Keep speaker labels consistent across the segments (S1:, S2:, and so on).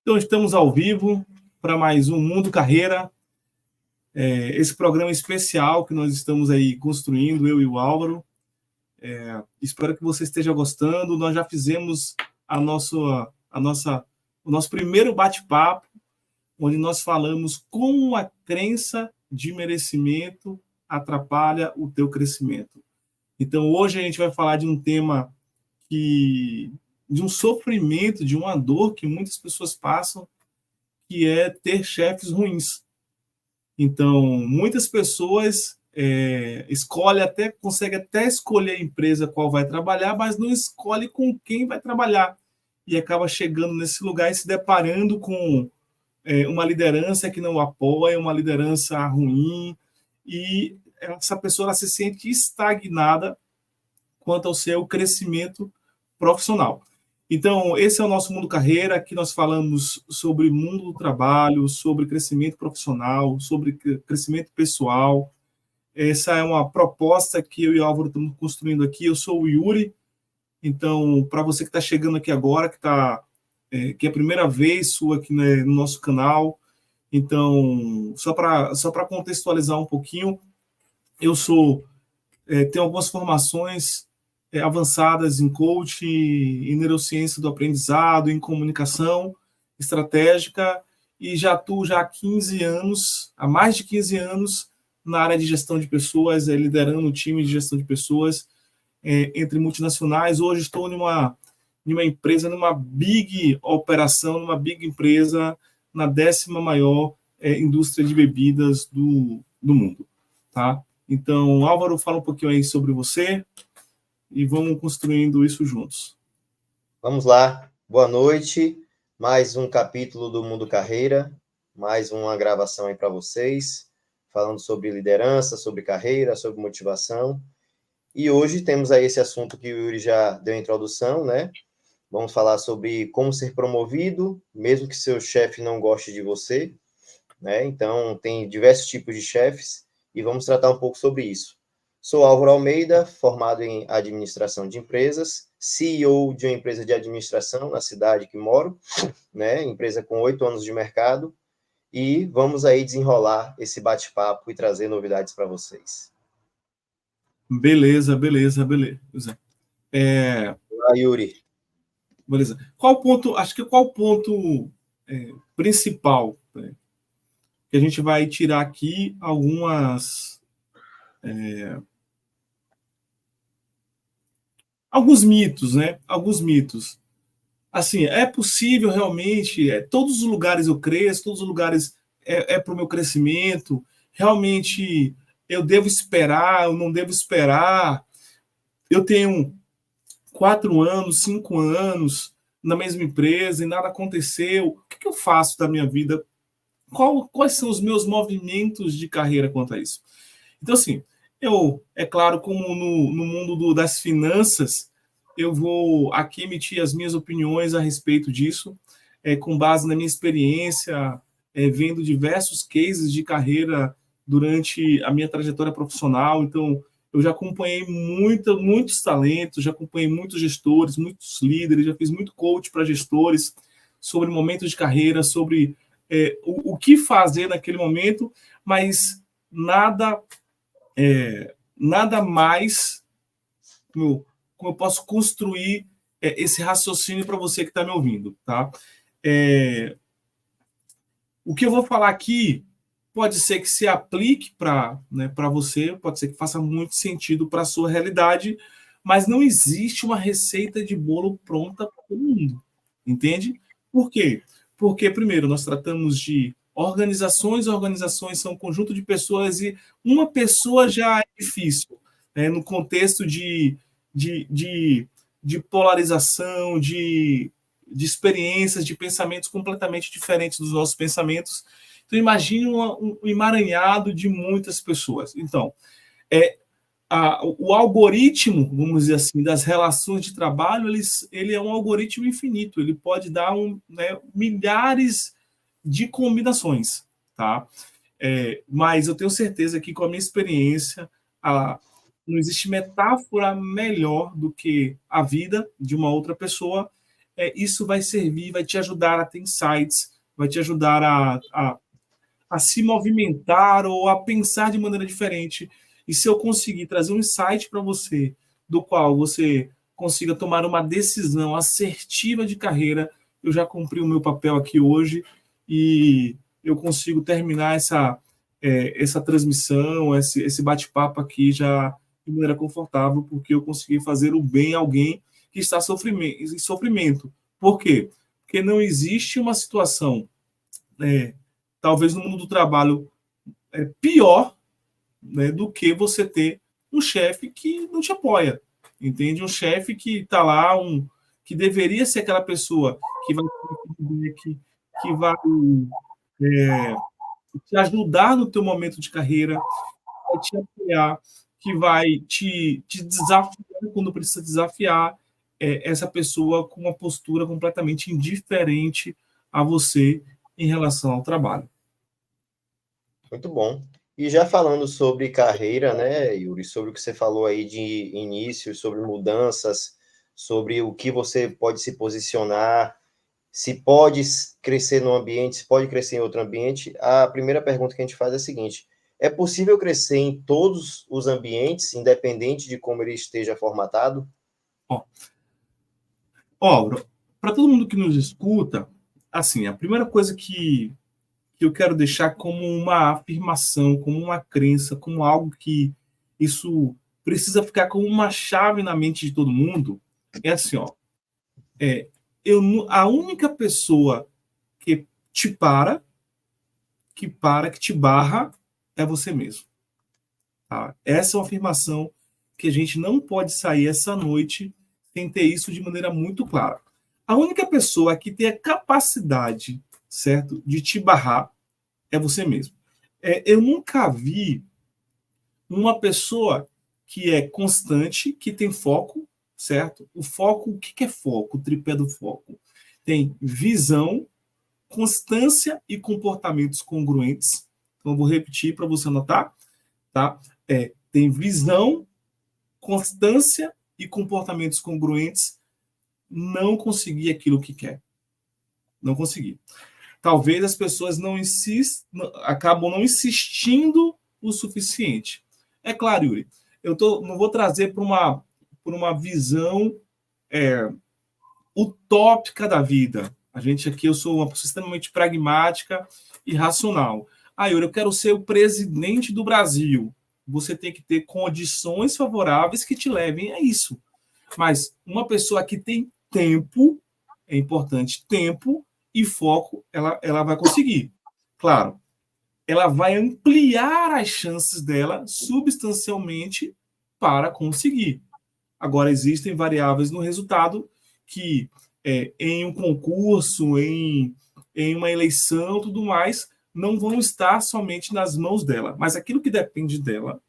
S1: Então, estamos ao vivo para mais um Mundo Carreira, esse programa especial que nós estamos aí construindo, eu e o Álvaro. Espero que você esteja gostando. Nós já fizemos o nosso primeiro bate-papo, onde nós falamos como a crença de merecimento atrapalha o teu crescimento. Então, hoje a gente vai falar de um tema de um sofrimento, de uma dor que muitas pessoas passam, que é ter chefes ruins. Então, muitas pessoas conseguem até escolher a empresa qual vai trabalhar, mas não escolhe com quem vai trabalhar. E acaba chegando nesse lugar e se deparando com uma liderança que não apoia, uma liderança ruim, e essa pessoa ela se sente estagnada quanto ao seu crescimento profissional. Então, esse é o nosso Mundo Carreira, aqui nós falamos sobre mundo do trabalho, sobre crescimento profissional, sobre crescimento pessoal. Essa é uma proposta que eu e o Álvaro estamos construindo aqui. Eu sou o Yuri, então, para você que está chegando aqui agora, que é a primeira vez sua aqui, né, no nosso canal, então, só para contextualizar um pouquinho, eu tenho algumas formações avançadas em coaching, em neurociência do aprendizado, em comunicação estratégica, e já atuo há mais de 15 anos, na área de gestão de pessoas, liderando um time de gestão de pessoas entre multinacionais. Hoje estou numa empresa, numa big operação, numa big empresa, na 10ª maior indústria de bebidas do mundo. Tá? Então, Álvaro, fala um pouquinho aí sobre você e vamos construindo isso juntos.
S2: Vamos lá. Boa noite. Mais um capítulo do Mundo Carreira, mais uma gravação aí para vocês, falando sobre liderança, sobre carreira, sobre motivação. E hoje temos aí esse assunto que o Yuri já deu a introdução, né? Vamos falar sobre como ser promovido, mesmo que seu chefe não goste de você, né? Então, tem diversos tipos de chefes e vamos tratar um pouco sobre isso. Sou Álvaro Almeida, formado em administração de empresas, CEO de uma empresa de administração na cidade que moro, né? Empresa com 8 anos de mercado, e vamos aí desenrolar esse bate-papo e trazer novidades para vocês.
S1: Beleza.
S2: Olá, Yuri.
S1: Beleza. Qual o ponto principal, né, que a gente vai tirar aqui alguns mitos, né? Alguns mitos. Assim, é possível realmente, todos os lugares eu cresço, todos os lugares para o meu crescimento, realmente eu devo esperar, eu não devo esperar, eu tenho 4 anos, 5 anos na mesma empresa e nada aconteceu, o que eu faço da minha vida? Quais são os meus movimentos de carreira quanto a isso? Então, assim, é claro, como no mundo das finanças, eu vou aqui emitir as minhas opiniões a respeito disso, com base na minha experiência, vendo diversos cases de carreira durante a minha trajetória profissional. Então, eu já acompanhei muitos talentos, já acompanhei muitos gestores, muitos líderes, já fiz muito coach para gestores sobre momentos de carreira, sobre o que fazer naquele momento, mas nada mais como eu posso construir esse raciocínio para você que está me ouvindo, tá? O que eu vou falar aqui pode ser que se aplique para você, pode ser que faça muito sentido para a sua realidade, mas não existe uma receita de bolo pronta para todo mundo, entende? Por quê? Porque, primeiro, nós tratamos de organizações são um conjunto de pessoas e uma pessoa já é difícil, no contexto de polarização, de experiências, de pensamentos completamente diferentes dos nossos pensamentos. Então, imagine um emaranhado de muitas pessoas. Então, o algoritmo, vamos dizer assim, das relações de trabalho, ele é um algoritmo infinito. Ele pode dar milhares de combinações, tá? Mas eu tenho certeza que, com a minha experiência, não existe metáfora melhor do que a vida de uma outra pessoa, isso vai servir, vai te ajudar a ter insights, vai te ajudar a se movimentar ou a pensar de maneira diferente. E se eu conseguir trazer um insight para você, do qual você consiga tomar uma decisão assertiva de carreira, eu já cumpri o meu papel aqui hoje e eu consigo terminar essa transmissão, esse bate-papo aqui já de maneira confortável, porque eu consegui fazer o bem a alguém que está em sofrimento. Por quê? Porque não existe uma situação, talvez no mundo do trabalho, pior, né, do que você ter um chefe que não te apoia, entende? Um chefe que está lá, que deveria ser aquela pessoa que vai que vai te ajudar no teu momento de carreira, vai te apoiar, que vai te desafiar quando precisa desafiar, essa pessoa com uma postura completamente indiferente a você em relação ao trabalho.
S2: Muito bom. E já falando sobre carreira, né, Yuri, sobre o que você falou aí de início, sobre mudanças, sobre o que você pode se posicionar, se pode crescer num ambiente, se pode crescer em outro ambiente, a primeira pergunta que a gente faz é a seguinte: é possível crescer em todos os ambientes, independente de como ele esteja formatado?
S1: Para todo mundo que nos escuta, assim, a primeira coisa que eu quero deixar como uma afirmação, como uma crença, como algo que isso precisa ficar como uma chave na mente de todo mundo, é assim, é, a única pessoa que te que te barra, é você mesmo. Tá? Essa é uma afirmação que a gente não pode sair essa noite sem ter isso de maneira muito clara. A única pessoa que tem a capacidade, certo, de te barrar é você mesmo. Eu nunca vi uma pessoa que é constante, que tem foco, certo? O foco, o que é foco? O tripé do foco. Tem visão, constância e comportamentos congruentes. Então, eu vou repetir para você anotar, tá? Tem visão, constância e comportamentos congruentes. Não conseguir aquilo que quer. Não conseguir. Talvez as pessoas acabam não insistindo o suficiente. É claro, Yuri, não vou trazer para uma visão utópica da vida. Eu sou uma pessoa extremamente pragmática e racional. Yuri, eu quero ser o presidente do Brasil. Você tem que ter condições favoráveis que te levem a isso. Mas uma pessoa que tem tempo, é importante, tempo e foco, ela vai conseguir. Claro, ela vai ampliar as chances dela substancialmente para conseguir. Agora, existem variáveis no resultado que, em um concurso, em uma eleição, tudo mais, não vão estar somente nas mãos dela, mas aquilo que depende dela,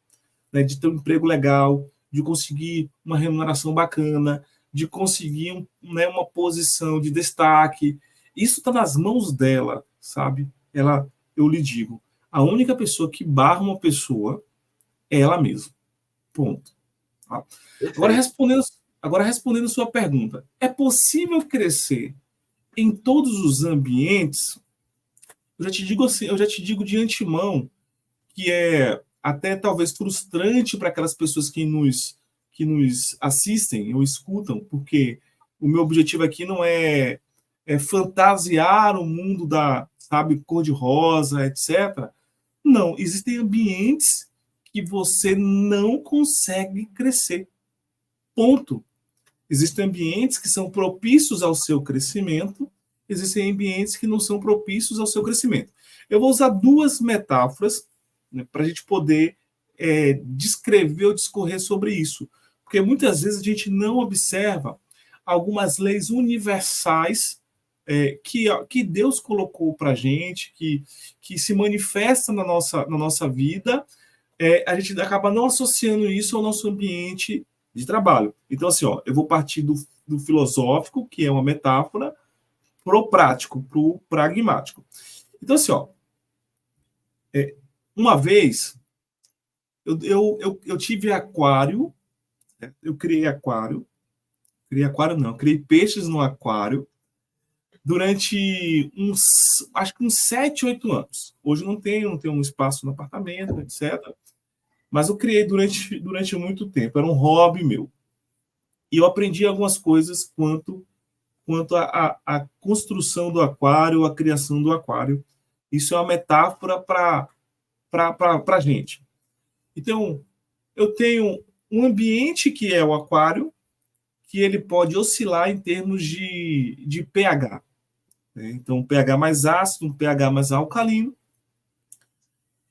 S1: né, de ter um emprego legal, de conseguir uma remuneração bacana, de conseguir uma posição de destaque, isso está nas mãos dela, sabe? Eu lhe digo, a única pessoa que barra uma pessoa é ela mesma. Ponto. Tá? Agora respondendo sua pergunta, é possível crescer em todos os ambientes? Eu já te digo assim, eu já te digo de antemão que é até talvez frustrante para aquelas pessoas que nos assistem ou escutam, porque o meu objetivo aqui não é fantasiar o mundo sabe, cor-de-rosa, etc. Não, existem ambientes que você não consegue crescer. Ponto. Existem ambientes que são propícios ao seu crescimento, existem ambientes que não são propícios ao seu crescimento. Eu vou usar duas metáforas, né, para a gente poder descrever ou discorrer sobre isso. Porque muitas vezes a gente não observa algumas leis universais que Deus colocou para a gente, que se manifesta na nossa vida, a gente acaba não associando isso ao nosso ambiente de trabalho. Então, assim, eu vou partir do filosófico, que é uma metáfora, para o prático, para o pragmático. Então, assim, uma vez eu tive aquário, eu criei aquário criei aquário não, criei peixes no aquário durante acho que uns 7, 8 anos. Hoje não tenho um espaço no apartamento, etc. Mas eu criei durante muito tempo, era um hobby meu. E eu aprendi algumas coisas quanto à construção do aquário, a criação do aquário. Isso é uma metáfora para a gente. Então, eu tenho um ambiente que é o aquário, que ele pode oscilar em termos de pH. Né? Então, um pH mais ácido, um pH mais alcalino.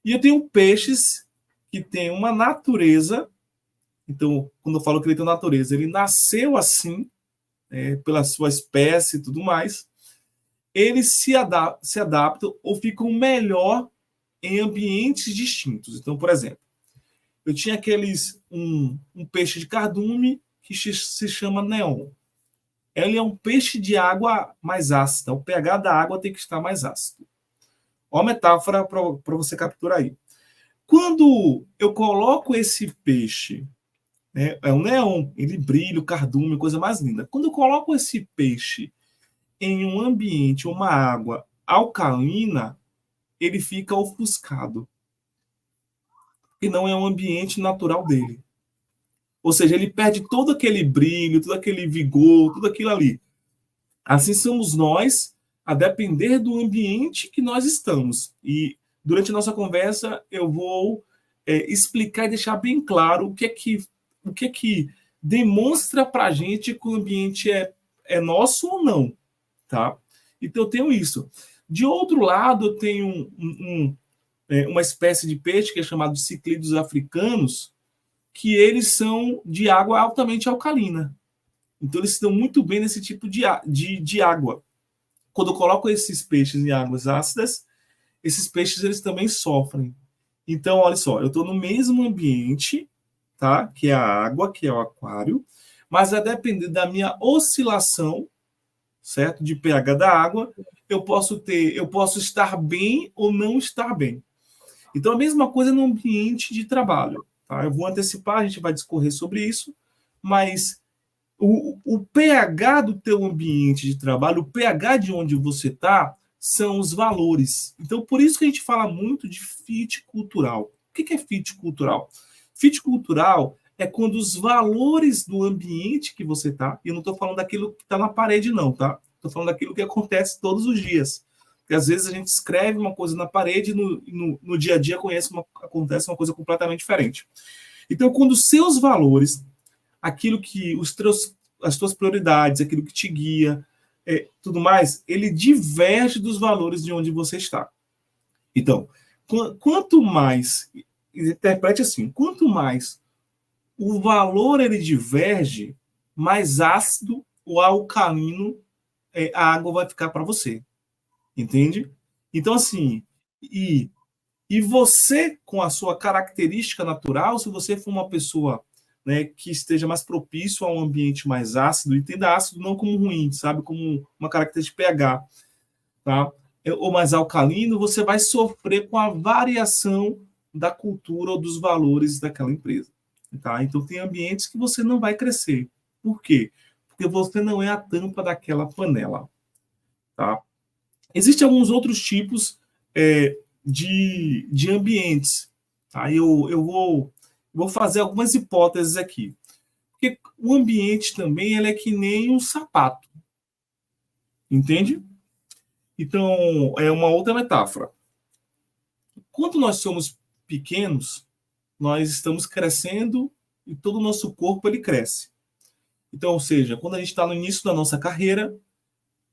S1: E eu tenho peixes que têm uma natureza. Então, quando eu falo que ele tem uma natureza, ele nasceu assim, pela sua espécie e tudo mais. Eles se adaptam ou ficam melhor em ambientes distintos. Então, por exemplo, eu tinha um peixe de cardume que se chama neon. Ele é um peixe de água mais ácida. O pH da água tem que estar mais ácido. Olha a metáfora para você capturar aí. Quando eu coloco esse peixe, né, é um neon, ele brilha, o cardume, coisa mais linda. Quando eu coloco esse peixe em um ambiente, uma água alcalina, ele fica ofuscado. E não é um ambiente natural dele. Ou seja, ele perde todo aquele brilho, todo aquele vigor, tudo aquilo ali. Assim somos nós, a depender do ambiente que nós estamos. E durante a nossa conversa, eu vou explicar e deixar bem claro o que é que demonstra para a gente que o ambiente é nosso ou não. Tá? Então, eu tenho isso. De outro lado, eu tenho uma espécie de peixe que é chamado de ciclídeos africanos, que eles são de água altamente alcalina. Então, eles se dão muito bem nesse tipo de água. Quando eu coloco esses peixes em águas ácidas, esses peixes eles também sofrem. Então, olha só, eu estou no mesmo ambiente, tá? Que é a água, que é o aquário, mas a depender da minha oscilação, certo? De pH da água, eu posso estar bem ou não estar bem. Então, a mesma coisa no ambiente de trabalho. Tá? Eu vou antecipar, a gente vai discorrer sobre isso, mas o pH do teu ambiente de trabalho, o pH de onde você está, são os valores. Então, por isso que a gente fala muito de fit cultural. O que é fit cultural? Fit cultural é quando os valores do ambiente que você está, e eu não estou falando daquilo que está na parede, não, tá? Estou falando daquilo que acontece todos os dias. Porque às vezes a gente escreve uma coisa na parede e no dia a dia acontece uma coisa completamente diferente. Então, quando os seus valores, aquilo que as tuas prioridades, aquilo que te guia, tudo mais, ele diverge dos valores de onde você está. Então, quanto mais, interprete assim, quanto mais o valor ele diverge, mais ácido ou alcalino a água vai ficar para você. Entende? Então, assim, e você, com a sua característica natural, se você for uma pessoa, né, que esteja mais propício a um ambiente mais ácido, e entenda ácido não como ruim, sabe? Como uma característica de pH, tá? Ou mais alcalino, você vai sofrer com a variação da cultura ou dos valores daquela empresa. Tá? Então, tem ambientes que você não vai crescer. Por quê? Porque você não é a tampa daquela panela. Tá? Existem alguns outros tipos de ambientes. Tá? Eu vou fazer algumas hipóteses aqui. Porque o ambiente também ele é que nem um sapato. Entende? Então, é uma outra metáfora. Quando nós somos pequenos, nós estamos crescendo e todo o nosso corpo ele cresce. Então, ou seja, quando a gente está no início da nossa carreira,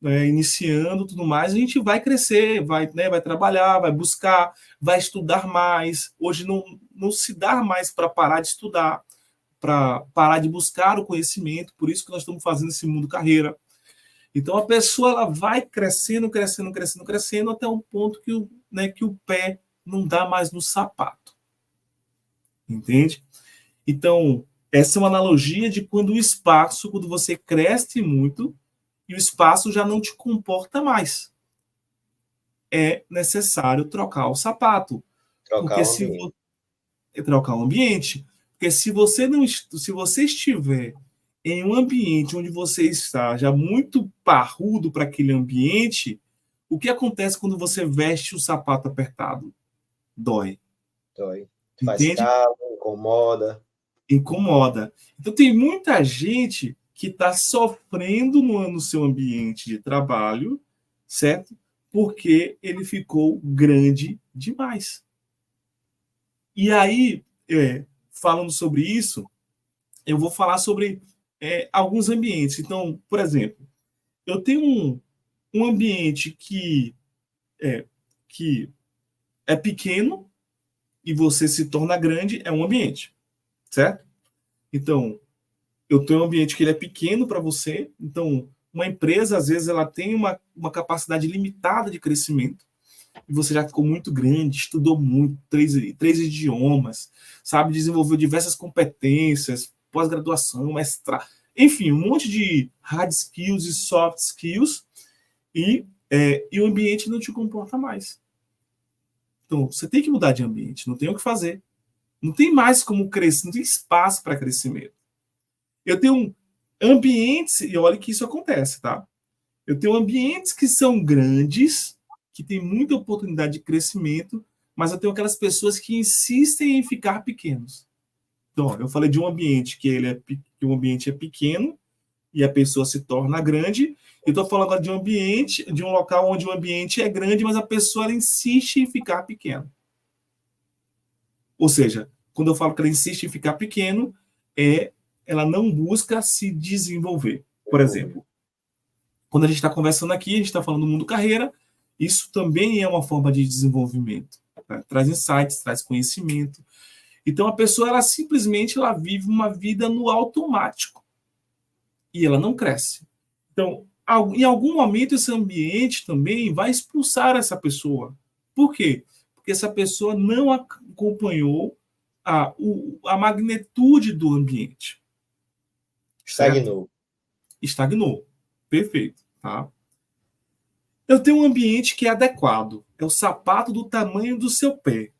S1: iniciando tudo mais, a gente vai crescer, vai trabalhar, vai buscar, vai estudar mais. Hoje não se dá mais para parar de estudar, para parar de buscar o conhecimento, por isso que nós estamos fazendo esse mundo carreira. Então a pessoa ela vai crescendo, crescendo, crescendo, crescendo até um ponto que o pé não dá mais no sapato. Entende? Então, essa é uma analogia de quando quando você cresce muito, e o espaço já não te comporta mais. É necessário trocar o sapato. Trocar o ambiente. Porque se você estiver em um ambiente onde você está já muito parrudo para aquele ambiente, o que acontece quando você veste o sapato apertado? Dói.
S2: Dói. Faz
S1: Entende?
S2: calo, incomoda.
S1: Incomoda. Então, tem muita gente que está sofrendo no seu ambiente de trabalho, certo? Porque ele ficou grande demais. E aí, falando sobre isso, eu vou falar sobre alguns ambientes. Então, por exemplo, eu tenho um ambiente que é pequeno e você se torna grande, é um ambiente, certo? Então, eu tenho um ambiente que ele é pequeno para você. Então, uma empresa, às vezes, ela tem uma capacidade limitada de crescimento. E você já ficou muito grande, estudou muito, três idiomas, sabe? Desenvolveu diversas competências, pós-graduação, mestrado, enfim, um monte de hard skills e soft skills, e o ambiente não te comporta mais. Então, você tem que mudar de ambiente, não tem o que fazer. Não tem mais como crescer, não tem espaço para crescimento. Eu tenho ambientes, e olha que isso acontece, tá? Eu tenho ambientes que são grandes, que têm muita oportunidade de crescimento, mas eu tenho aquelas pessoas que insistem em ficar pequenos. Então, eu falei de um ambiente que o ambiente é pequeno e a pessoa se torna grande. Eu estou falando agora de um ambiente, de um local onde o ambiente é grande, mas a pessoa ela insiste em ficar pequeno. Ou seja, quando eu falo que ela insiste em ficar pequeno, ela não busca se desenvolver. Por exemplo, quando a gente está conversando aqui, a gente está falando do mundo carreira, isso também é uma forma de desenvolvimento. Tá? Traz insights, traz conhecimento. Então, a pessoa, ela simplesmente ela vive uma vida no automático. E ela não cresce. Então, em algum momento, esse ambiente também vai expulsar essa pessoa. Por quê? Porque essa pessoa não acompanhou a magnitude do ambiente.
S2: Estagnou.
S1: Estagnou. Perfeito. Tá? Eu tenho um ambiente que é adequado. É o sapato do tamanho do seu pé.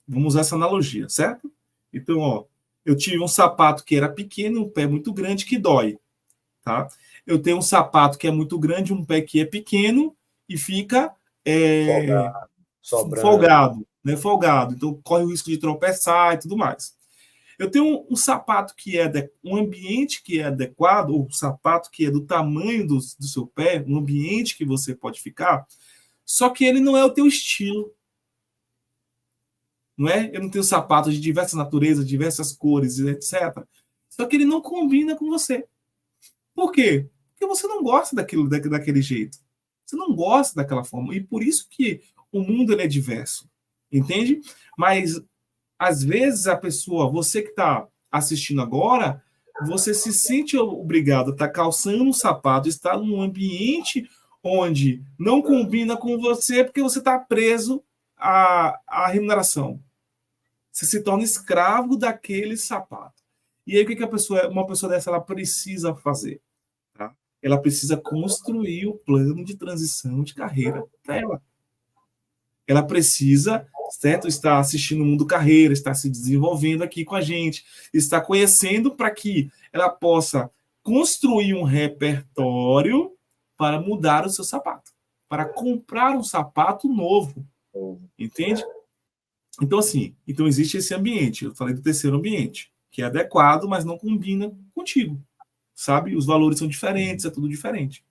S1: Vamos usar essa analogia, certo? Então, eu tive um sapato que era pequeno, um pé muito grande que dói. Tá? Eu tenho um sapato que é muito grande, um pé que é pequeno e fica folgado, né? Folgado. Então, corre o risco de tropeçar e tudo mais. Eu tenho um sapato que é um ambiente que é adequado, ou um sapato que é do tamanho do seu pé, um ambiente que você pode ficar, só que ele não é o teu estilo. Não é? Eu não tenho sapatos de diversas naturezas, diversas cores, etc. Só que ele não combina com você. Por quê? Porque você não gosta daquele jeito. Você não gosta daquela forma. E por isso que o mundo ele é diverso. Entende? Mas às vezes a pessoa, você que está assistindo agora, você se sente obrigado a estar calçando um sapato, estar num ambiente onde não combina com você, porque você está preso à remuneração. Você se torna escravo daquele sapato. E aí o que uma pessoa dessa ela precisa fazer? Tá? Ela precisa construir o plano de transição de carreira dela. Ela precisa, certo, estar assistindo o Mundo Carreira, estar se desenvolvendo aqui com a gente, estar conhecendo para que ela possa construir um repertório para mudar o seu sapato, para comprar um sapato novo, entende? Então, assim, existe esse ambiente, eu falei do terceiro ambiente, que é adequado, mas não combina contigo, sabe? Os valores são diferentes, é tudo diferente.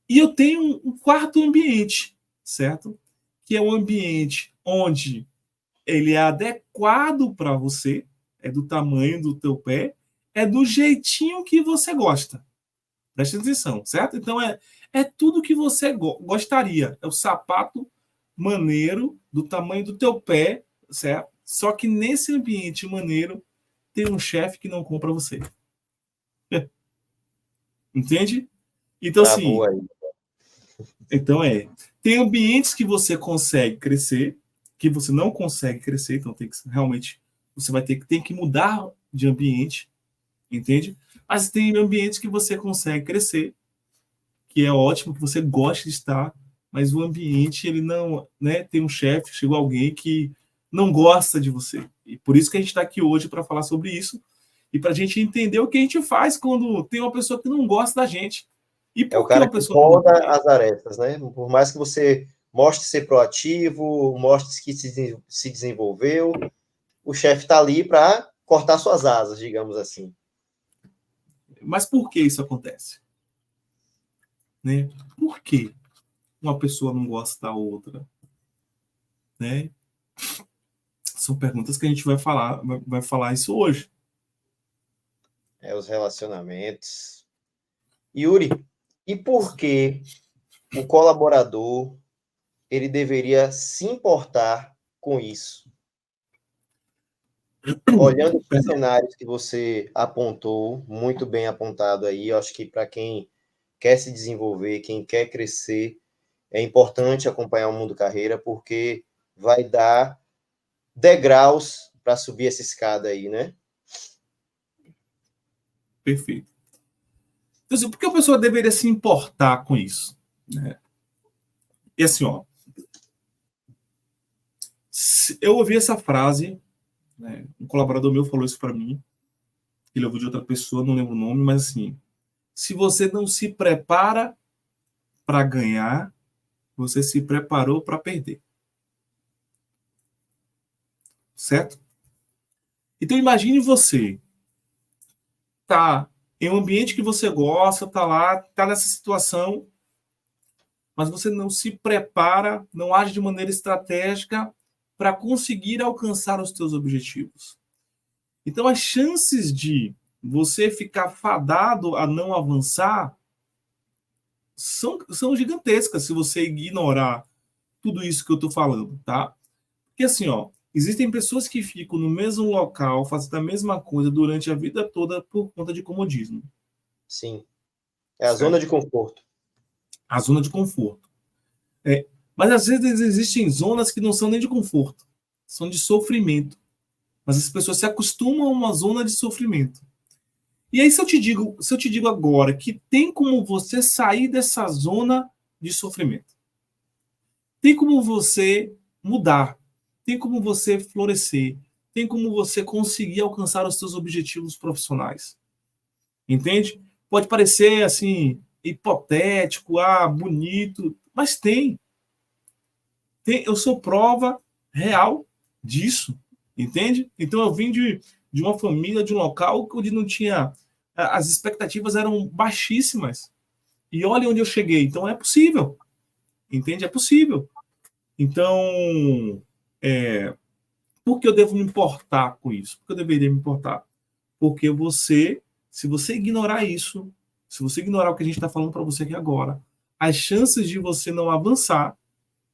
S1: E eu tenho um quarto ambiente, certo? Que é um ambiente onde ele é adequado para você, é do tamanho do teu pé, é do jeitinho que você gosta. Presta atenção, certo? Então, é tudo que você gostaria. É o sapato maneiro, do tamanho do teu pé, certo? Só que nesse ambiente maneiro, tem um chefe que não compra você. Entende? Então, assim,
S2: aí.
S1: Então tem ambientes que você consegue crescer, que você não consegue crescer, então tem que realmente você vai tem que mudar de ambiente, entende? Mas tem ambientes que você consegue crescer, que é ótimo, que você gosta de estar, mas o ambiente ele não, né? Tem um chefe, chegou alguém que não gosta de você. E por isso que a gente está aqui hoje para falar sobre isso. E para a gente entender o que a gente faz quando tem uma pessoa que não gosta da gente. E
S2: É o
S1: por que
S2: cara
S1: uma
S2: que
S1: pessoa não
S2: poda
S1: gosta?
S2: as arestas, né? Por mais que você mostre ser proativo, mostre que se desenvolveu, o chefe está ali para cortar suas asas, digamos assim.
S1: Mas por que isso acontece? Né? Por que uma pessoa não gosta da outra? Né? São perguntas que a gente vai falar isso hoje.
S2: É os relacionamentos. Yuri, e por que o colaborador ele deveria se importar com isso? Olhando os
S1: Perdão.
S2: cenários que você apontou, muito bem apontado aí, eu acho que para quem quer se desenvolver, quem quer crescer, é importante acompanhar o Mundo Carreira, porque vai dar degraus para subir essa escada aí, né?
S1: Perfeito. Então, assim, por que a pessoa deveria se importar com isso? Né? E assim, ó, eu ouvi essa frase, né, um colaborador meu falou isso para mim, ele ouviu de outra pessoa, não lembro o nome, mas assim, se você não se prepara para ganhar, você se preparou para perder. Certo? Então imagine você tá em um ambiente que você gosta, tá lá, tá nessa situação, mas você não se prepara, não age de maneira estratégica para conseguir alcançar os seus objetivos. Então as chances de você ficar fadado a não avançar são gigantescas se você ignorar tudo isso que eu estou falando, tá? Porque assim, ó, existem pessoas que ficam no mesmo local, fazendo a mesma coisa durante a vida toda por conta de comodismo.
S2: Sim. É a zona
S1: Certo?
S2: de conforto.
S1: A zona de conforto. É, mas às vezes existem zonas que não são nem de conforto, são de sofrimento. Mas as pessoas se acostumam a uma zona de sofrimento. E aí, se eu te digo agora que tem como você sair dessa zona de sofrimento, tem como você mudar, tem como você florescer, tem como você conseguir alcançar os seus objetivos profissionais. Entende? Pode parecer assim hipotético, bonito, mas tem, eu sou prova real disso, entende? Então eu vim de uma família, de um local onde não tinha, as expectativas eram baixíssimas. E olha onde eu cheguei. Então é possível, entende? É possível. Então, por que eu devo me importar com isso? Por que eu deveria me importar? Porque se você ignorar isso, se você ignorar o que a gente está falando para você aqui agora, as chances de você não avançar,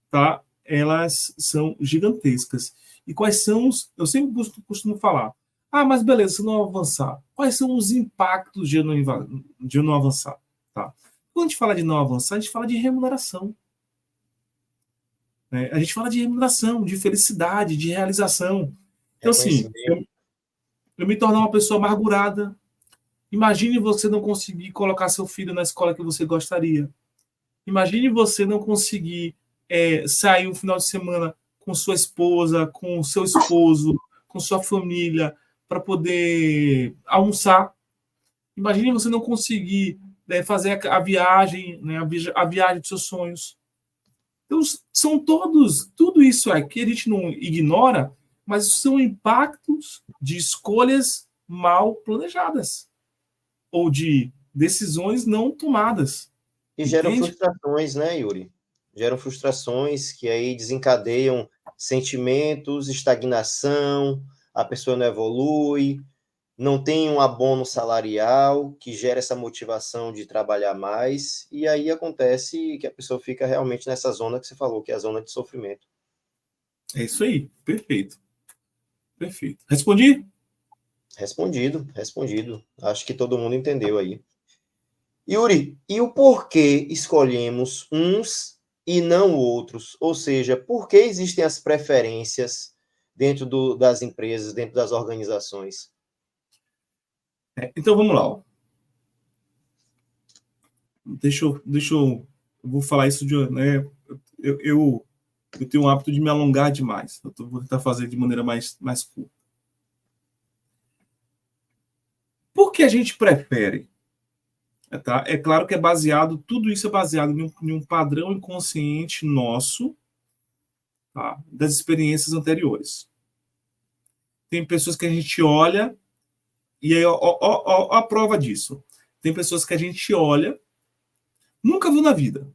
S1: tá? Elas são gigantescas. E quais são os. Eu sempre costumo falar. Mas beleza, se não avançar, quais são os impactos de eu não avançar? Tá? Quando a gente fala de não avançar, a gente fala de remuneração. Né? A gente fala de remuneração, de felicidade, de realização. Então, assim,
S2: Reconhecimento.
S1: eu me tornar uma pessoa amargurada. Imagine você não conseguir colocar seu filho na escola que você gostaria. Imagine você não conseguir sair um final de semana com sua esposa, com seu esposo, com sua família, para poder almoçar. Imagine você não conseguir fazer a viagem, né, a viagem dos seus sonhos. Então, tudo isso aqui a gente não ignora, mas são impactos de escolhas mal planejadas ou de decisões não tomadas.
S2: E geram
S1: Entende?
S2: frustrações, né, Yuri? Geram frustrações que aí desencadeiam sentimentos, estagnação, a pessoa não evolui, não tem um abono salarial que gera essa motivação de trabalhar mais, e aí acontece que a pessoa fica realmente nessa zona que você falou, que é a zona de sofrimento.
S1: É isso aí. Perfeito. Perfeito. Respondi?
S2: Respondido, respondido. Acho que todo mundo entendeu aí. Yuri, e o porquê escolhemos uns e não outros? Ou seja, por que existem as preferências dentro das empresas, dentro das organizações?
S1: Então vamos lá. Ó. Eu vou falar isso de. Né, eu, eu, eu tenho um hábito de me alongar demais. Vou tentar fazer de maneira mais curta. Por que a gente prefere? Tá? É claro que é baseado, tudo isso é baseado em um padrão inconsciente nosso, tá? Das experiências anteriores. Tem pessoas que a gente olha, e aí ó, a prova disso. Tem pessoas que a gente olha, nunca viu na vida,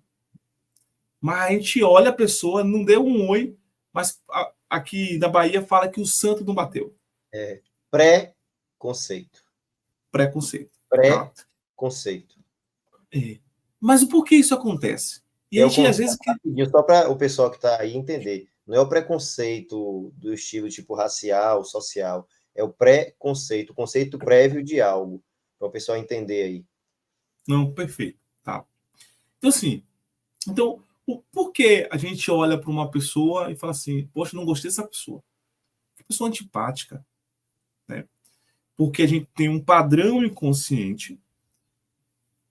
S1: mas a gente olha a pessoa, não deu um oi, mas aqui na Bahia fala que o santo não bateu.
S2: Pré-conceito.
S1: Preconceito. Tá?
S2: Pré-conceito.
S1: Mas o porquê isso acontece? E a gente, às vezes...
S2: Só para o pessoal que está aí entender, não é o preconceito do estilo tipo racial, social, é o pré-conceito, o conceito prévio de algo, para o pessoal entender aí.
S1: Não, perfeito. Tá. Então, assim, por que a gente olha para uma pessoa e fala assim, poxa, não gostei dessa pessoa? Que pessoa antipática. Né? Porque a gente tem um padrão inconsciente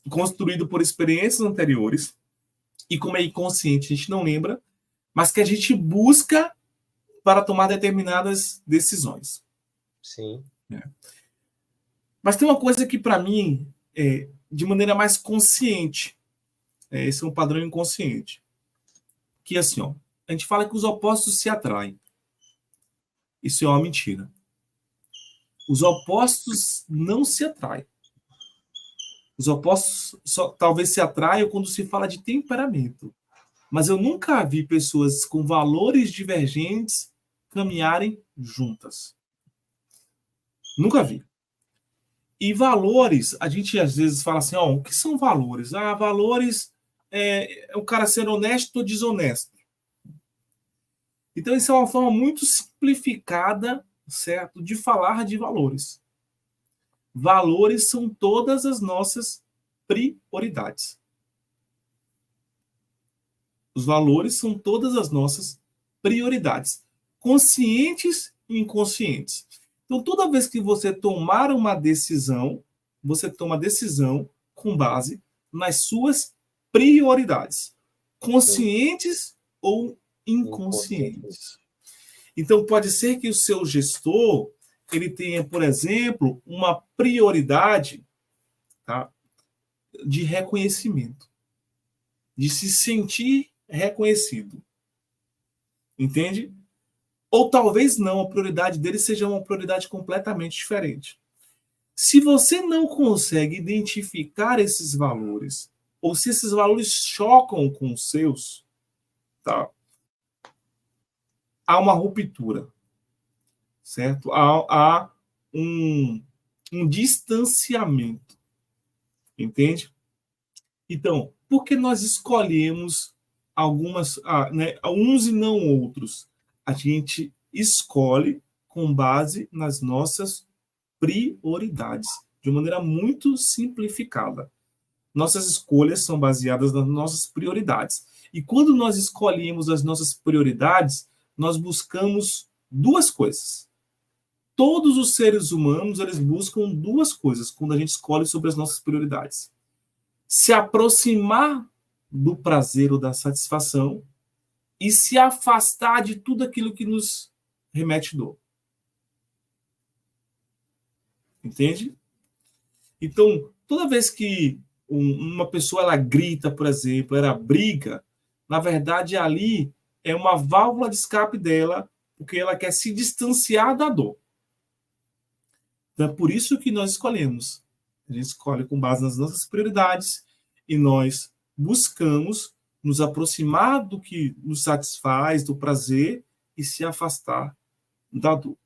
S1: construído por experiências anteriores, e como é inconsciente, a gente não lembra, mas que a gente busca para tomar determinadas decisões.
S2: Sim.
S1: Mas tem uma coisa que, para mim, de maneira mais consciente, esse é um padrão inconsciente, que assim, ó, a gente fala que os opostos se atraem. Isso é uma mentira. Os opostos não se atraem. Os opostos talvez se atraiam quando se fala de temperamento. Mas eu nunca vi pessoas com valores divergentes caminharem juntas. Nunca vi. E valores, a gente às vezes fala assim, ó, o que são valores? Ah, valores é o cara ser honesto ou desonesto. Então, isso é uma forma muito simplificada, certo, de falar de valores. Valores são todas as nossas prioridades. Os valores são todas as nossas prioridades, conscientes e inconscientes. Então, toda vez que você tomar uma decisão, você toma a decisão com base nas suas prioridades, conscientes ou inconscientes. Então, pode ser que o seu gestor ele tenha, por exemplo, uma prioridade, tá, de reconhecimento, de se sentir reconhecido. Entende? Ou talvez não, a prioridade dele seja uma prioridade completamente diferente. Se você não consegue identificar esses valores, ou se esses valores chocam com os seus, tá? Há uma ruptura, certo? Há um distanciamento, entende? Então, por que nós escolhemos uns e não outros? A gente escolhe com base nas nossas prioridades, de maneira muito simplificada. Nossas escolhas são baseadas nas nossas prioridades. E quando nós escolhemos as nossas prioridades, nós buscamos duas coisas. Todos os seres humanos, eles buscam duas coisas quando a gente escolhe sobre as nossas prioridades. Se aproximar do prazer ou da satisfação e se afastar de tudo aquilo que nos remete dor. Entende? Então, toda vez que uma pessoa ela grita, por exemplo, ela briga, na verdade ali é uma válvula de escape dela, porque ela quer se distanciar da dor. Então é por isso que nós escolhemos. A gente escolhe com base nas nossas prioridades e nós buscamos nos aproximar do que nos satisfaz, do prazer, e se afastar da dor.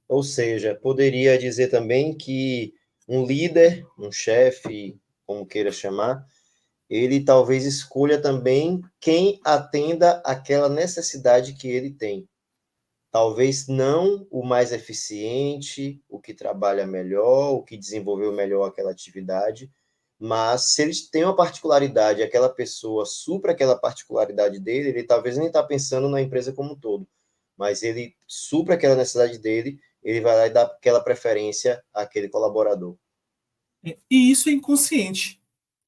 S2: Ou seja, poderia dizer também que um líder, um chefe, como queira chamar, ele talvez escolha também quem atenda aquela necessidade que ele tem. Talvez não o mais eficiente, o que trabalha melhor, o que desenvolveu melhor aquela atividade, mas se eles têm uma particularidade, aquela pessoa supra aquela particularidade dele, ele talvez nem está pensando na empresa como um todo, mas ele supra aquela necessidade dele, ele vai lá e dá aquela preferência àquele colaborador.
S1: E isso é inconsciente.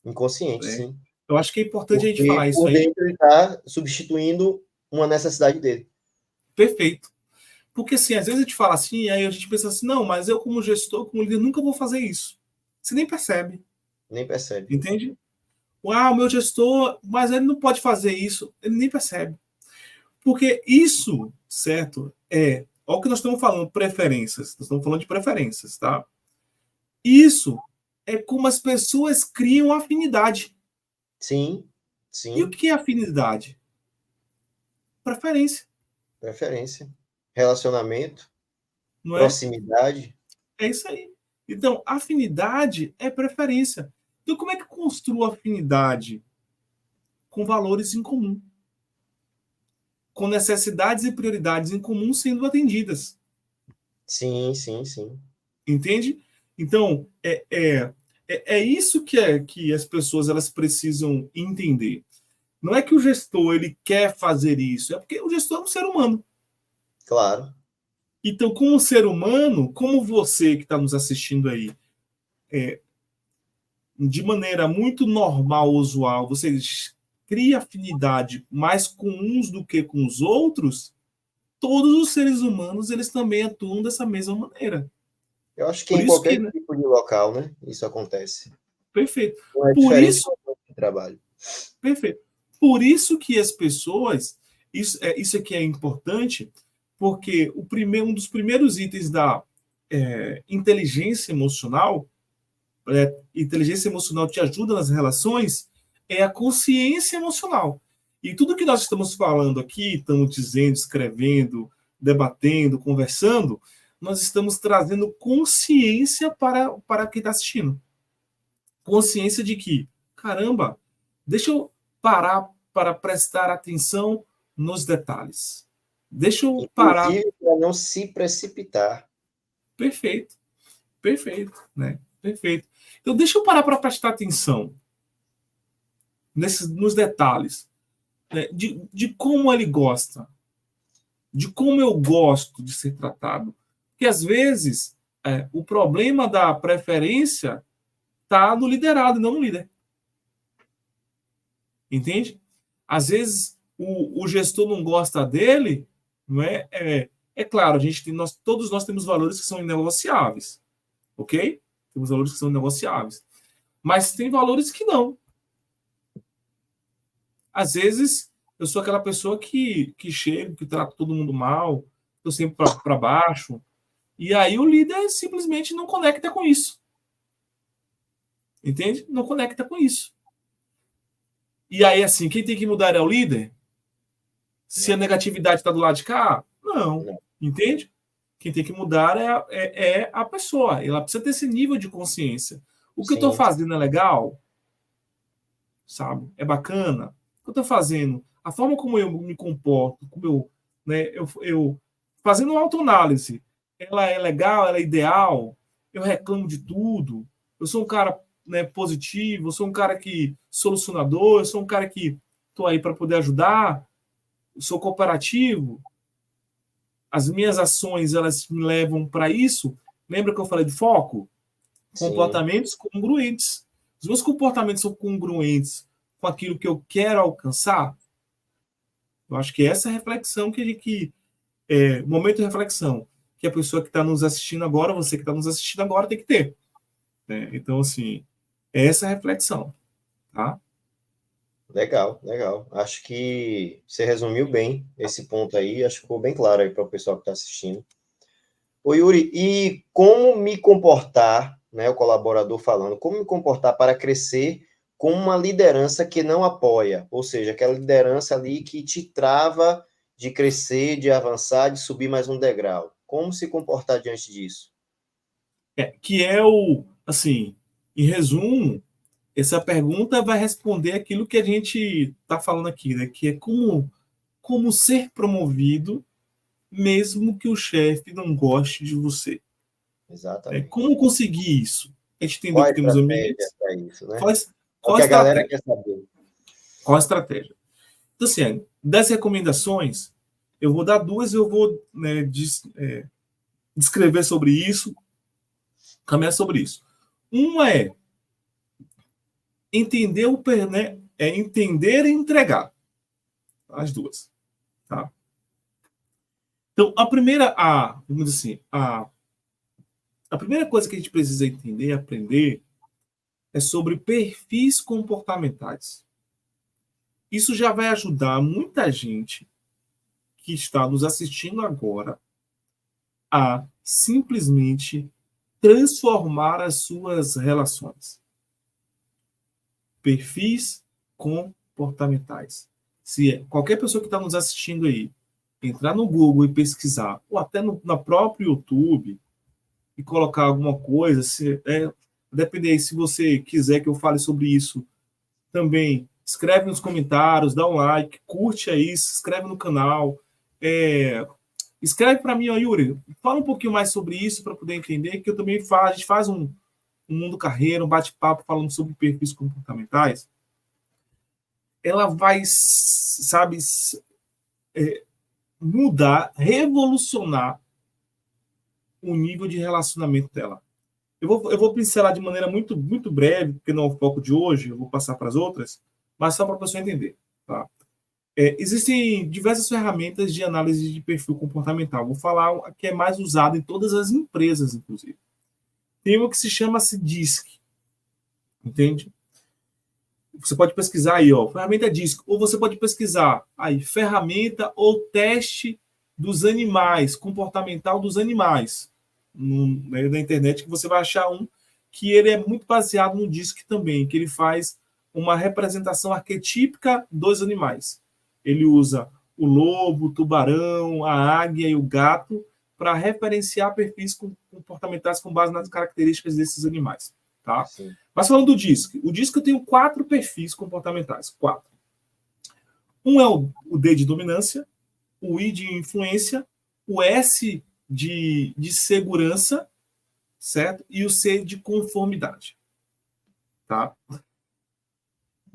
S2: Inconsciente, sim.
S1: Eu acho que é importante a gente
S2: Porque
S1: falar isso
S2: por
S1: aí.
S2: dentro ele está substituindo uma necessidade dele.
S1: Perfeito. Porque, assim, às vezes a gente fala assim, aí a gente pensa assim, não, mas eu como gestor, como líder, nunca vou fazer isso. Você nem percebe,
S2: Nem percebe.
S1: entende? O meu gestor, mas ele não pode fazer isso. Ele nem percebe. Porque isso, certo, olha o que nós estamos falando, preferências. Nós estamos falando de preferências, tá? Isso é como as pessoas criam afinidade.
S2: Sim,
S1: E o
S2: sim,
S1: que é afinidade? Preferência,
S2: preferência. Relacionamento,
S1: não é?
S2: proximidade.
S1: É isso aí. Então, afinidade é preferência. Então, como é que construo afinidade? Com valores em comum, com necessidades e prioridades em comum sendo atendidas.
S2: Sim, sim, sim.
S1: Entende? Então, é isso que as pessoas elas precisam entender. Não é que o gestor ele quer fazer isso, é porque o gestor é um ser humano.
S2: Claro.
S1: Então, como ser humano, como você que está nos assistindo aí, de maneira muito normal, usual, você cria afinidade mais com uns do que com os outros, todos os seres humanos eles também atuam dessa mesma maneira.
S2: Eu acho que
S1: Por
S2: em
S1: isso que,
S2: qualquer
S1: né?
S2: tipo de local, né? Isso acontece.
S1: Perfeito.
S2: Não é
S1: Por
S2: diferente
S1: isso,
S2: do ambiente de trabalho.
S1: perfeito. Por isso que as pessoas, isso aqui é importante, porque um dos primeiros itens da inteligência emocional, inteligência emocional te ajuda nas relações, é a consciência emocional. E tudo que nós estamos falando aqui, estamos dizendo, escrevendo, debatendo, conversando, nós estamos trazendo consciência para quem está assistindo. Consciência de que, caramba, deixa eu parar para prestar atenção nos detalhes. Deixa eu parar.
S2: Inclusive para não se precipitar.
S1: Perfeito, perfeito, né? Perfeito. Então, deixa eu parar para prestar atenção nos detalhes, né? De como ele gosta, de como eu gosto de ser tratado. Porque, às vezes, o problema da preferência está no liderado, não no líder. Entende? Às vezes o gestor não gosta dele, não é? É claro, a gente tem, todos nós temos valores que são inegociáveis, ok? Temos valores que são negociáveis, mas tem valores que não. Às vezes eu sou aquela pessoa que chega, que trata todo mundo mal, estou sempre para baixo, e aí o líder simplesmente não conecta com isso, entende? Não conecta com isso. E aí, assim, quem tem que mudar é o líder? Se a
S2: Não,
S1: negatividade está do lado de cá, não.
S2: não.
S1: Entende? Quem tem que mudar é a pessoa. Ela precisa ter esse nível de consciência. O que eu estou
S2: Sim,
S1: fazendo é legal? Sabe? É bacana? O que eu estou fazendo? A forma como eu me comporto, como eu fazendo uma autoanálise, ela é legal, ela é ideal? Eu reclamo de tudo? Eu sou um cara, né, positivo? Eu sou um cara que solucionador? Eu sou um cara que estou aí para poder ajudar? Eu sou cooperativo? As minhas ações elas me levam para isso. Lembra que eu falei de foco?
S2: sim.
S1: Comportamentos congruentes. Os meus comportamentos são congruentes com aquilo que eu quero alcançar. Eu acho que essa é a reflexão momento de reflexão que a pessoa que está nos assistindo agora, você que está nos assistindo agora, tem que ter. Né? Então, assim, essa é a reflexão, tá?
S2: Legal, legal. Acho que você resumiu bem esse ponto aí. Acho que ficou bem claro aí para o pessoal que está assistindo. Ô, Yuri, e como me comportar, né, o colaborador falando, como me comportar para crescer com uma liderança que não apoia? Ou seja, aquela liderança ali que te trava de crescer, de avançar, de subir mais um degrau. Como se comportar diante disso?
S1: Que é assim, em resumo, essa pergunta vai responder aquilo que a gente está falando aqui, né? Que é como ser promovido mesmo que o chefe não goste de você.
S2: Exatamente.
S1: Como conseguir isso? A gente entendeu
S2: Qual a
S1: que temos
S2: estratégia
S1: ambientes.
S2: para isso, né?
S1: Qual,
S2: É o
S1: qual a
S2: que a galera
S1: estratégia?
S2: quer saber.
S1: Qual a estratégia? Então, assim, das recomendações, eu vou dar duas e eu vou, né, descrever sobre isso, caminhar sobre isso. Uma é entender né, entender e entregar. As duas. Tá? Então, vamos dizer assim, a primeira coisa que a gente precisa entender e aprender é sobre perfis comportamentais. Isso já vai ajudar muita gente que está nos assistindo agora a simplesmente transformar as suas relações. Perfis comportamentais. Se qualquer pessoa que está nos assistindo aí entrar no Google e pesquisar, ou até na próprio YouTube, e colocar alguma coisa, depender aí, se você quiser que eu fale sobre isso também, escreve nos comentários, dá um like, curte aí, se inscreve no canal, escreve para mim, ó, Yuri, fala um pouquinho mais sobre isso para poder entender, que eu também a gente faz um Mundo Carreira, um bate-papo falando sobre perfis comportamentais. Ela vai, sabe, mudar, revolucionar o nível de relacionamento dela. Eu vou pincelar de maneira muito, muito breve, porque não é o foco de hoje, eu vou passar para as outras, mas só para a pessoa entender. Tá? Existem diversas ferramentas de análise de perfil comportamental. Vou falar a que é mais usada em todas as empresas, inclusive. Tem uma que se chama DISC. Entende? Você pode pesquisar aí, ó, ferramenta DISC. Ou você pode pesquisar aí, ferramenta ou teste dos animais, comportamental dos animais. Na internet, que você vai achar um que ele é muito baseado no DISC também, que ele faz uma representação arquetípica dos animais. Ele usa o lobo, o tubarão, a águia e o gato para referenciar perfis comportamentais com base nas características desses animais. Tá? Mas falando do DISC, o DISC eu tenho 4 perfis comportamentais. 4. Um é o D de dominância, o I de influência, o S de segurança, certo? E o C de conformidade. Tá?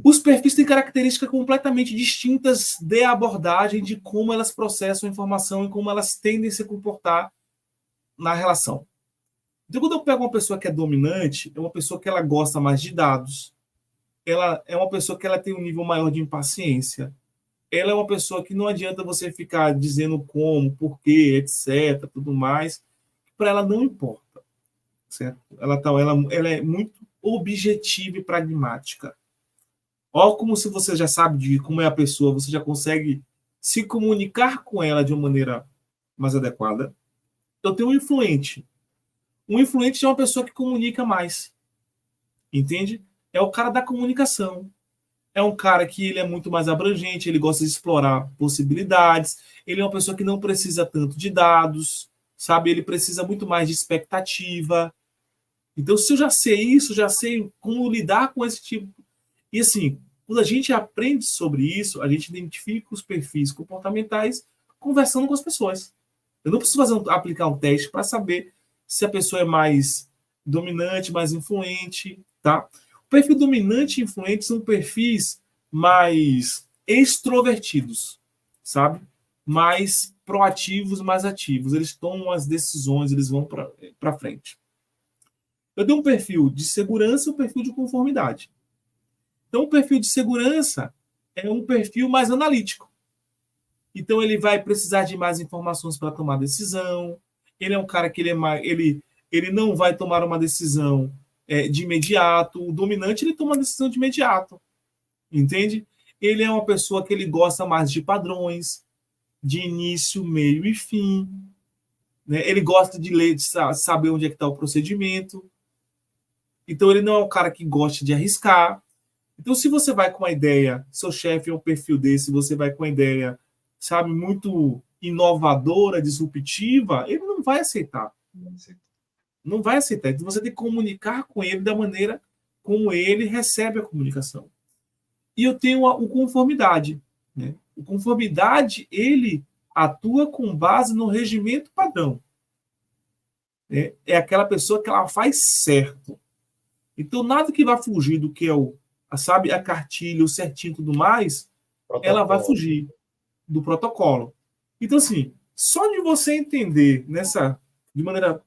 S1: Os perfis têm características completamente distintas de abordagem de como elas processam a informação e como elas tendem a se comportar na relação. Então, quando eu pego uma pessoa que é dominante, é uma pessoa que ela gosta mais de dados, ela é uma pessoa que ela tem um nível maior de impaciência, ela é uma pessoa que não adianta você ficar dizendo como, porquê, etc., tudo mais, para ela não importa, certo? Ela é muito objetiva e pragmática. Ó, como se você já sabe de como é a pessoa, você já consegue se comunicar com ela de uma maneira mais adequada. Eu tenho um influente. Um influente é uma pessoa que comunica mais. Entende? É o cara da comunicação. É um cara que ele é muito mais abrangente, ele gosta de explorar possibilidades, ele é uma pessoa que não precisa tanto de dados, sabe? Ele precisa muito mais de expectativa. Então, se eu já sei isso, já sei como lidar com esse tipo. E assim, quando a gente aprende sobre isso, a gente identifica os perfis comportamentais conversando com as pessoas. Eu não preciso aplicar um teste para saber se a pessoa é mais dominante, mais influente, tá? O perfil dominante e influente são perfis mais extrovertidos, sabe? Mais proativos, mais ativos. Eles tomam as decisões, eles vão para frente. Eu tenho um perfil de segurança e um perfil de conformidade. Então, o perfil de segurança é um perfil mais analítico. Então, ele vai precisar de mais informações para tomar decisão. Ele é um cara que ele não vai tomar uma decisão de imediato. O dominante, ele toma uma decisão de imediato. Entende? Ele é uma pessoa que ele gosta mais de padrões, de início, meio e fim. Né? Ele gosta de ler, de saber onde é que está o procedimento. Então, ele não é um cara que gosta de arriscar. Então, se você vai com uma ideia, seu chefe é um perfil desse, você vai com uma ideia, sabe, muito inovadora, disruptiva, ele não vai aceitar. Não vai aceitar. Então, você tem que comunicar com ele da maneira como ele recebe a comunicação. E eu tenho o conformidade. Né? O conformidade, ele atua com base no regimento padrão. É aquela pessoa que ela faz certo. Então, nada que vá fugir do que é sabe, a cartilha, o certinho e tudo mais, protocolo. Ela vai fugir do protocolo. Então, assim, só de você entender de maneira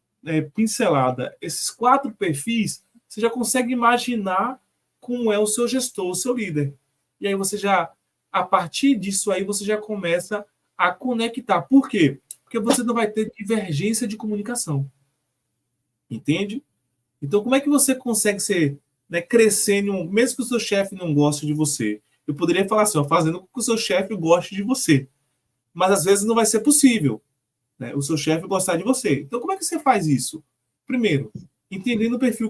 S1: pincelada, esses 4 perfis, você já consegue imaginar como é o seu gestor, o seu líder. E aí você já, a partir disso aí, você já começa a conectar. Por quê? Porque você não vai ter divergência de comunicação. Entende? Então, como é que você consegue ser, né, crescer, mesmo que o seu chefe não goste de você? Eu poderia falar assim, ó, fazendo com que o seu chefe goste de você. Mas às vezes não vai ser possível, né, o seu chefe gostar de você. Então, como é que você faz isso? Primeiro, entendendo o perfil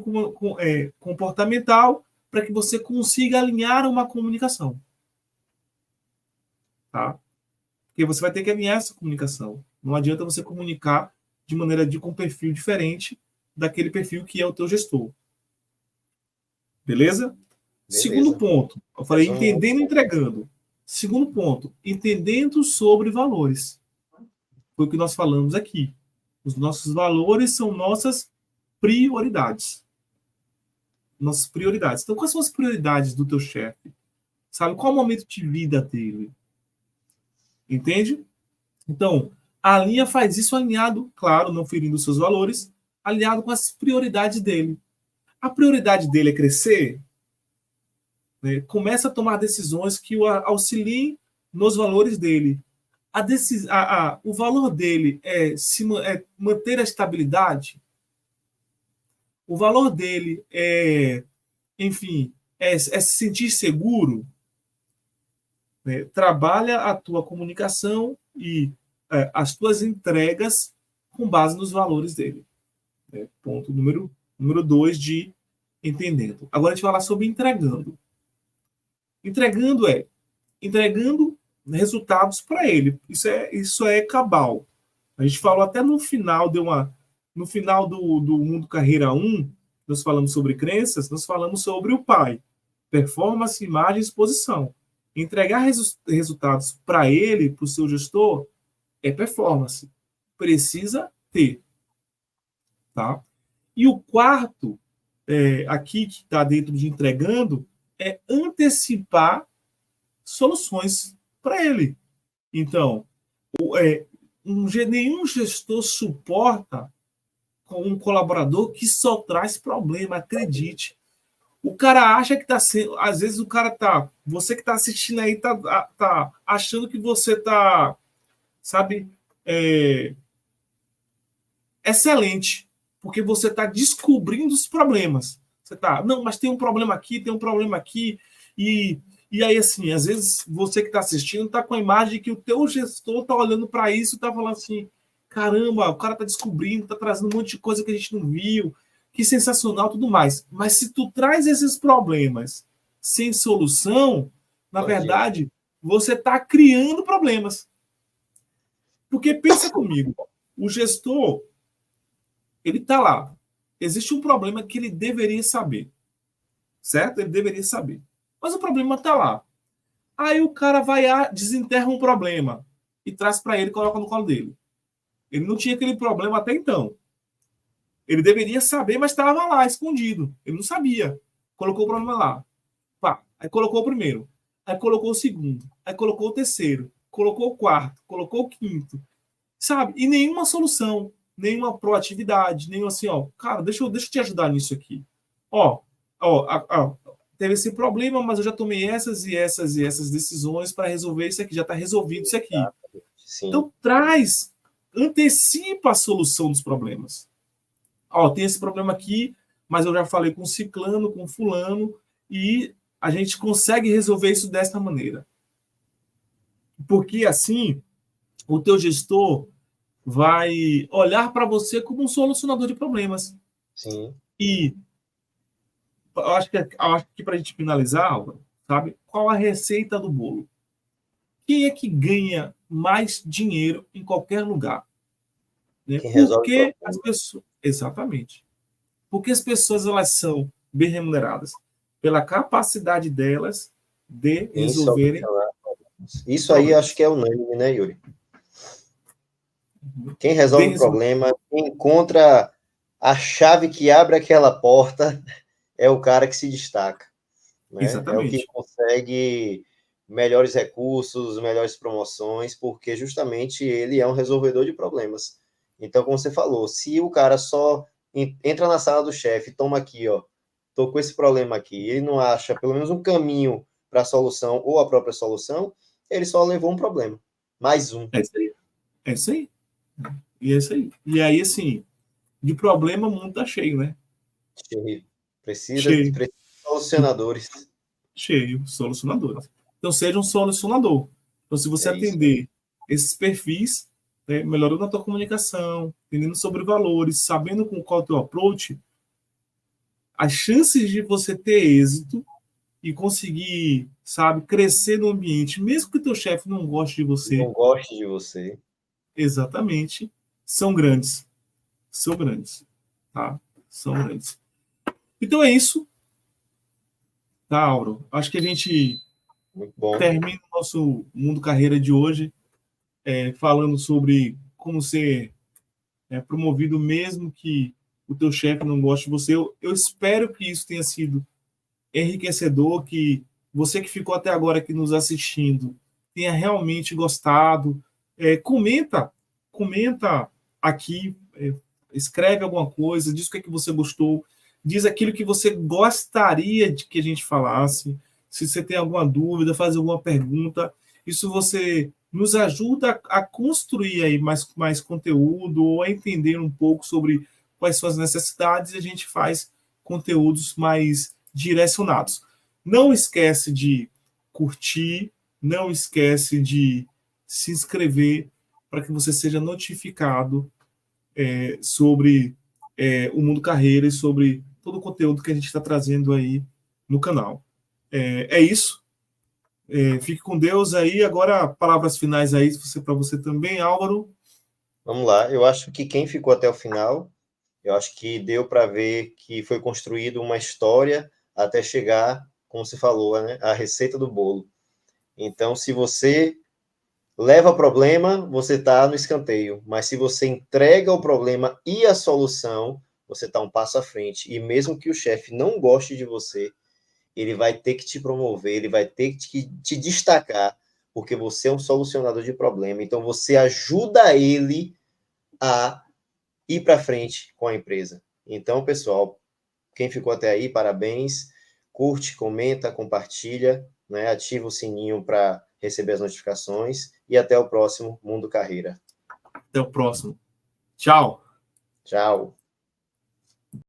S1: comportamental para que você consiga alinhar uma comunicação. Tá? Porque você vai ter que alinhar essa comunicação. Não adianta você comunicar de maneira com um perfil diferente daquele perfil que é o teu gestor. Beleza? Segundo
S2: Beleza.
S1: ponto, eu falei entendendo e entregando. Segundo ponto, entendendo sobre valores. Foi o que nós falamos aqui. Os nossos valores são nossas prioridades. Nossas prioridades. Então, quais são as prioridades do teu chefe? Sabe? Qual é o momento de vida dele? Entende? Então, a linha faz isso alinhado, claro, não ferindo os seus valores, alinhado com as prioridades dele. A prioridade dele é crescer? Né? Começa a tomar decisões que o auxiliem nos valores dele. O valor dele é manter a estabilidade? O valor dele enfim, se sentir seguro? Né? Trabalha a tua comunicação e as tuas entregas com base nos valores dele. Né? Ponto número 2 de entendendo. Agora a gente vai falar sobre entregando. Entregando resultados para ele. Isso é cabal. A gente falou até no final, no final do Mundo Carreira 1, nós falamos sobre crenças, nós falamos sobre o pai. Performance, imagem e exposição. Entregar resultados para ele, para o seu gestor, é performance. Precisa ter. Tá? E o quarto, aqui que está dentro de entregando, é antecipar soluções para ele. Então, nenhum gestor suporta com um colaborador que só traz problema, acredite. O cara acha que está sendo. Às vezes o cara tá. Você que está assistindo aí tá achando que você tá, sabe, excelente, porque você está descobrindo os problemas. Você tá, não, mas tem um problema aqui, tem um problema aqui, e aí, assim, às vezes você que está assistindo está com a imagem de que o teu gestor está olhando para isso e está falando assim, caramba, o cara está descobrindo, está trazendo um monte de coisa que a gente não viu, que sensacional, tudo mais. Mas se tu traz esses problemas sem solução, na verdade, você está criando problemas. Porque pensa comigo, o gestor, ele está lá. Existe um problema que ele deveria saber. Certo? Ele deveria saber. Mas o problema está lá. Aí o cara vai desenterra um problema e traz para ele e coloca no colo dele. Ele não tinha aquele problema até então. Ele deveria saber, mas estava lá, escondido. Ele não sabia. Colocou o problema lá. Pá. Aí colocou o primeiro. Aí colocou o segundo. Aí colocou o terceiro. Colocou o quarto. Colocou o quinto. Sabe? E nenhuma solução. Nenhuma proatividade. Nenhum assim, ó. Cara, deixa eu te ajudar nisso aqui. Ó, teve esse problema, mas eu já tomei essas e essas e essas decisões para resolver isso aqui. Já está resolvido isso aqui. Sim. Então, antecipa a solução dos problemas. Ó, tem esse problema aqui, mas eu já falei com ciclano, com fulano, e a gente consegue resolver isso desta maneira. Porque, assim, o teu gestor vai olhar para você como um solucionador de problemas.
S2: Sim.
S1: E eu acho que para a gente finalizar, Álvaro, sabe, qual a receita do bolo? Quem é que ganha mais dinheiro em qualquer lugar? Né? Porque as pessoas... Exatamente. Porque as pessoas elas são bem remuneradas pela capacidade delas de resolverem.
S2: Isso aí acho que é unânime, né, Yuri? Quem resolve o problema, quem encontra a chave que abre aquela porta, é o cara que se destaca. Né? Exatamente. É o que consegue melhores recursos, melhores promoções, porque justamente ele é um resolvedor de problemas. Então, como você falou, se o cara só entra na sala do chefe, toma aqui, ó, tô com esse problema aqui, ele não acha pelo menos um caminho para a solução ou a própria solução, ele só levou um problema. Mais um.
S1: É isso aí. É isso aí. E é isso aí. E aí, assim, de problema o mundo tá cheio, né?
S2: Cheio. Precisa
S1: Cheio,
S2: de solucionadores.
S1: cheio, solucionadores. Então, seja um solucionador. Então, se você
S2: É isso.
S1: atender esses perfis, né, melhorando a tua comunicação, entendendo sobre valores, sabendo com qual é o teu approach, as chances de você ter êxito e conseguir, sabe, crescer no ambiente, mesmo que o teu chefe não goste de você,
S2: Não goste de você.
S1: exatamente, são grandes. São grandes, tá? São grandes. Então é isso, tá, Auro? Acho que a gente
S2: Muito bom.
S1: termina o nosso Mundo Carreira de hoje falando sobre como ser promovido mesmo que o teu chefe não goste de você. Eu espero que isso tenha sido enriquecedor, que você que ficou até agora aqui nos assistindo tenha realmente gostado. Comenta aqui, escreve alguma coisa, diz o que, é que você gostou, diz aquilo que você gostaria de que a gente falasse. Se você tem alguma dúvida, faz alguma pergunta, isso você nos ajuda a construir aí mais conteúdo ou a entender um pouco sobre quais são as necessidades e a gente faz conteúdos mais direcionados. Não esquece de curtir, não esquece de se inscrever para que você seja notificado sobre o Mundo Carreira e sobre todo o conteúdo que a gente está trazendo aí no canal. É isso. Fique com Deus aí. Agora, palavras finais aí para você também, Álvaro.
S2: Vamos lá. Eu acho que quem ficou até o final, eu acho que deu para ver que foi construído uma história até chegar, como você falou, né, a receita do bolo. Então, se você leva problema, você está no escanteio. Mas se você entrega o problema e a solução, você está um passo à frente. E mesmo que o chefe não goste de você, ele vai ter que te promover, ele vai ter que te destacar, porque você é um solucionador de problema. Então, você ajuda ele a ir para frente com a empresa. Então, pessoal, quem ficou até aí, parabéns. Curte, comenta, compartilha, né? Ativa o sininho para receber as notificações e até o próximo Mundo Carreira.
S1: Até o próximo. Tchau.
S2: Tchau.